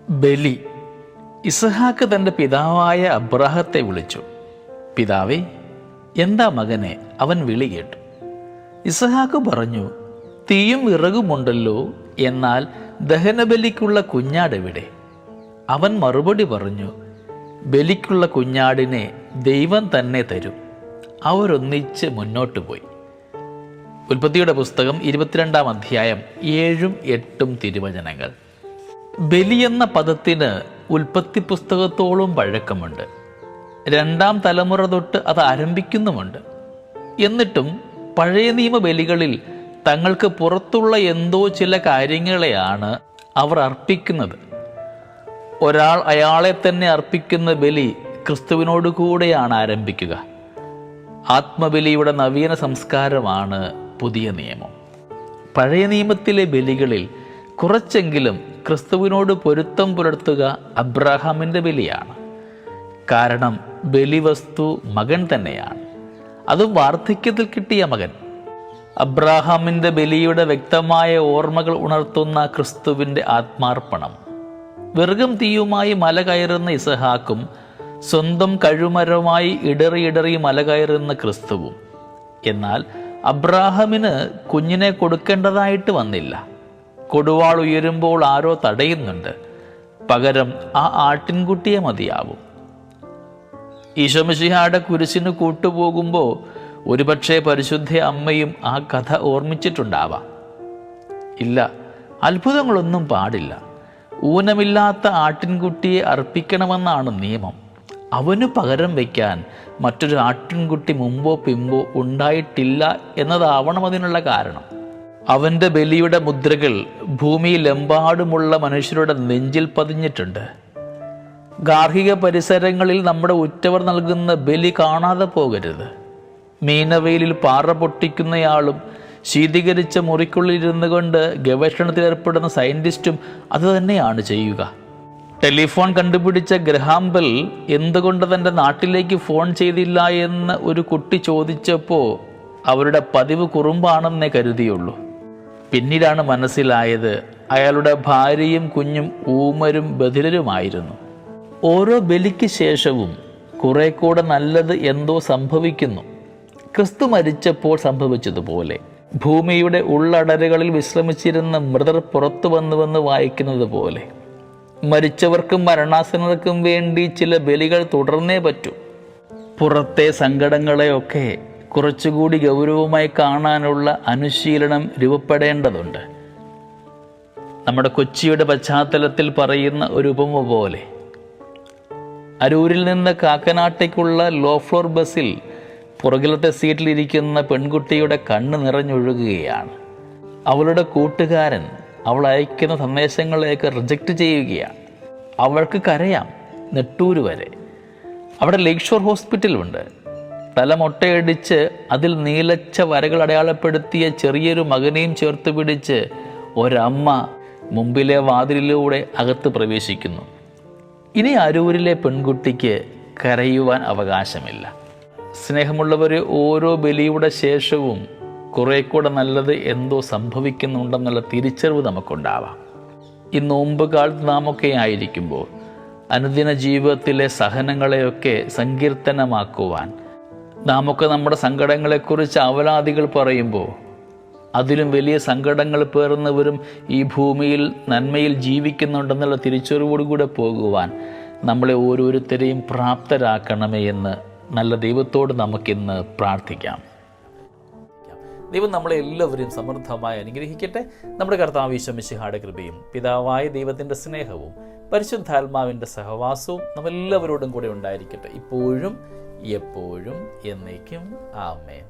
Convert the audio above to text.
ബലി. ഇസഹാക്ക് തൻ്റെ പിതാവായ അബ്രാഹത്തെ വിളിച്ചു. പിതാവേ, എന്താ മകനെ? അവൻ വിളി കേട്ടു. ഇസഹാക്ക് പറഞ്ഞു, തീയും വിറകുമുണ്ടല്ലോ, എന്നാൽ ദഹനബലിക്കുള്ള കുഞ്ഞാടെവിടെ? അവൻ മറുപടി പറഞ്ഞു, ബലിക്കുള്ള കുഞ്ഞാടിനെ ദൈവം തന്നെ തരും. അവരൊന്നിച്ച് മുന്നോട്ട് പോയി. ഉൽപ്പത്തിയുടെ പുസ്തകം 22-ാം അധ്യായം 7-8 തിരുവചനങ്ങൾ. ബലി എന്ന പദത്തിന് ഉൽപ്പത്തി പുസ്തകത്തോളം പഴക്കമുണ്ട്. 2ാം തലമുറ തൊട്ട് അത് ആരംഭിക്കുന്നുമുണ്ട്. എന്നിട്ടും പഴയ നിയമ ബലികളിൽ തങ്ങൾക്ക് പുറത്തുള്ള എന്തോ ചില കാര്യങ്ങളെയാണ് അവർ അർപ്പിക്കുന്നത്. ഒരാൾ അയാളെ തന്നെ അർപ്പിക്കുന്ന ബലി ക്രിസ്തുവിനോട് കൂടെയാണ് ആരംഭിക്കുക. ആത്മബലിയുടെ നവീന സംസ്കാരമാണ് പുതിയ നിയമം. പഴയ നിയമത്തിലെ ബലികളിൽ കുറച്ചെങ്കിലും ക്രിസ്തുവിനോട് പൊരുത്തം പുലർത്തുക അബ്രാഹാമിൻ്റെ ബലിയാണ്. കാരണം ബലിവസ്തു മകൻ തന്നെയാണ്, അതും വാർദ്ധക്യത്തിൽ കിട്ടിയ മകൻ. അബ്രാഹാമിൻ്റെ ബലിയുടെ വ്യക്തമായ ഓർമ്മകൾ ഉണർത്തുന്ന ക്രിസ്തുവിൻ്റെ ആത്മാർപ്പണം. വിറകും തീയുമായി മല കയറുന്ന ഇസഹാക്കും സ്വന്തം കഴുമരമായി ഇടറി മല കയറുന്ന ക്രിസ്തുവും. എന്നാൽ അബ്രാഹാമിന് കുഞ്ഞിനെ കൊടുക്കേണ്ടതായിട്ട് വന്നില്ല. കൊടുവാൾ ഉയരുമ്പോൾ ആരോ തടയുന്നുണ്ട്. പകരം ആ ആട്ടിൻകുട്ടിയെ മതിയാവും. ഈശോമിശിഹായുടെ കുരിശിന് കൂട്ടുപോകുമ്പോൾ ഒരുപക്ഷെ പരിശുദ്ധ അമ്മയും ആ കഥ ഓർമ്മിച്ചിട്ടുണ്ടാവാം. ഇല്ല, അത്ഭുതങ്ങളൊന്നും പാടില്ല. ഊനമില്ലാത്ത ആട്ടിൻകുട്ടിയെ അർപ്പിക്കണമെന്നാണ് നിയമം. അവന് പകരം വയ്ക്കാൻ മറ്റൊരു ആട്ടിൻകുട്ടി മുമ്പോ പിമ്പോ ഉണ്ടായിട്ടില്ല എന്നതാവണം അതിനുള്ള കാരണം. അവൻ്റെ ബലിയുടെ മുദ്രകൾ ഭൂമിയിലെമ്പാടുമുള്ള മനുഷ്യരുടെ നെഞ്ചിൽ പതിഞ്ഞിട്ടുണ്ട്. ഗാർഹിക പരിസരങ്ങളിൽ നമ്മുടെ ഉറ്റവർ നൽകുന്ന ബലി കാണാതെ പോകരുത്. മീനവെയിലിൽ പാറ പൊട്ടിക്കുന്നയാളും ശീതീകരിച്ച മുറിക്കുള്ളിലിരുന്നു കൊണ്ട് ഗവേഷണത്തിലേർപ്പെടുന്ന സയൻറ്റിസ്റ്റും അതുതന്നെയാണ് ചെയ്യുക. ടെലിഫോൺ കണ്ടുപിടിച്ച ഗ്രഹാം ബെൽ എന്തുകൊണ്ട് തൻ്റെ നാട്ടിലേക്ക് ഫോൺ ചെയ്തില്ല എന്ന് ഒരു കുട്ടി ചോദിച്ചപ്പോൾ അവരുടെ പതിവ് കുറുമ്പാണെന്നേ കരുതിയുള്ളൂ. പിന്നീടാണ് മനസ്സിലായത് അയാളുടെ ഭാര്യയും കുഞ്ഞും ഊമരും ബധിരരുമായിരുന്നു. ഓരോ ബലിക്ക് ശേഷവും കുറെ കൂടെ നല്ലത് എന്തോ സംഭവിക്കുന്നു. ക്രിസ്തു മരിച്ചപ്പോൾ സംഭവിച്ചതുപോലെ ഭൂമിയുടെ ഉള്ളടരുകളിൽ വിശ്രമിച്ചിരുന്ന മൃതർ പുറത്തു വന്നുവെന്ന് വായിക്കുന്നത് പോലെ മരിച്ചവർക്കും മരണാസന്നർക്കും വേണ്ടി ചില ബലികൾ തുടർന്നേ പറ്റൂ. പുറത്തെ സങ്കടങ്ങളെയൊക്കെ കുറച്ചുകൂടി ഗൗരവമായി കാണാനുള്ള അനുശീലനം രൂപപ്പെടേണ്ടതുണ്ട്. നമ്മുടെ കൊച്ചിയുടെ പശ്ചാത്തലത്തിൽ പറയുന്ന ഒരു ഉപമ പോലെ, അരൂരിൽ നിന്ന് കാക്കനാട്ടേക്കുള്ള ലോ ഫ്ലോർ ബസ്സിൽ പുറകിലത്തെ സീറ്റിലിരിക്കുന്ന പെൺകുട്ടിയുടെ കണ്ണ് നിറഞ്ഞൊഴുകുകയാണ്. അവളുടെ കൂട്ടുകാരൻ അവൾ അയക്കുന്ന സന്ദേശങ്ങളെയൊക്കെ റിജക്റ്റ് ചെയ്യുകയാണ്. അവൾക്ക് കരയാം, നെട്ടൂര് വരെ. അവിടെ ലേക്ക് ഷോർ ഹോസ്പിറ്റലുണ്ട്. തല മൊട്ടയടിച്ച് അതിൽ നീലച്ച വരകൾ അടയാളപ്പെടുത്തിയ ചെറിയൊരു മകനെയും ചേർത്ത് പിടിച്ച് ഒരമ്മ മുമ്പിലെ വാതിലിലൂടെ അകത്ത് പ്രവേശിക്കുന്നു. ഇനി അരൂരിലെ പെൺകുട്ടിക്ക് കരയുവാൻ അവകാശമില്ല. സ്നേഹമുള്ളവരെ, ഓരോ ബലിയുടെ ശേഷവും കുറെ കൂടെ നല്ലത് എന്തോ സംഭവിക്കുന്നുണ്ടെന്നുള്ള തിരിച്ചറിവ് നമുക്കുണ്ടാവാം. ഈ നോമ്പ് കാലത്ത് നാമൊക്കെ ആയിരിക്കുമ്പോൾ അനുദിന ജീവിതത്തിലെ സഹനങ്ങളെയൊക്കെ സങ്കീർത്തനമാക്കുവാൻ, നാമൊക്കെ നമ്മുടെ സങ്കടങ്ങളെക്കുറിച്ച് അവലാദികൾ പറയുമ്പോൾ അതിലും വലിയ സങ്കടങ്ങൾ പേറുന്നവരും ഈ ഭൂമിയിൽ നന്മയിൽ ജീവിക്കുന്നുണ്ടെന്നുള്ള തിരിച്ചറിവോടുകൂടെ പോകുവാൻ നമ്മളെ ഓരോരുത്തരെയും പ്രാപ്തരാക്കണമേ എന്ന് നല്ല ദൈവത്തോട് നമുക്കിന്ന് പ്രാർത്ഥിക്കാം. ദൈവം നമ്മളെ എല്ലാവരെയും സമൃദ്ധമായി അനുഗ്രഹിക്കട്ടെ. നമ്മുടെ കർത്താവ് ഈശോ മിശിഹായുടെ കൃപയും പിതാവായ ദൈവത്തിൻ്റെ സ്നേഹവും പരിശുദ്ധാത്മാവിൻ്റെ സഹവാസവും നമ്മളെല്ലാവരോടും കൂടെ ഉണ്ടായിരിക്കട്ടെ, ഇപ്പോഴും എപ്പോഴും എന്നേക്കും. ആമേൻ.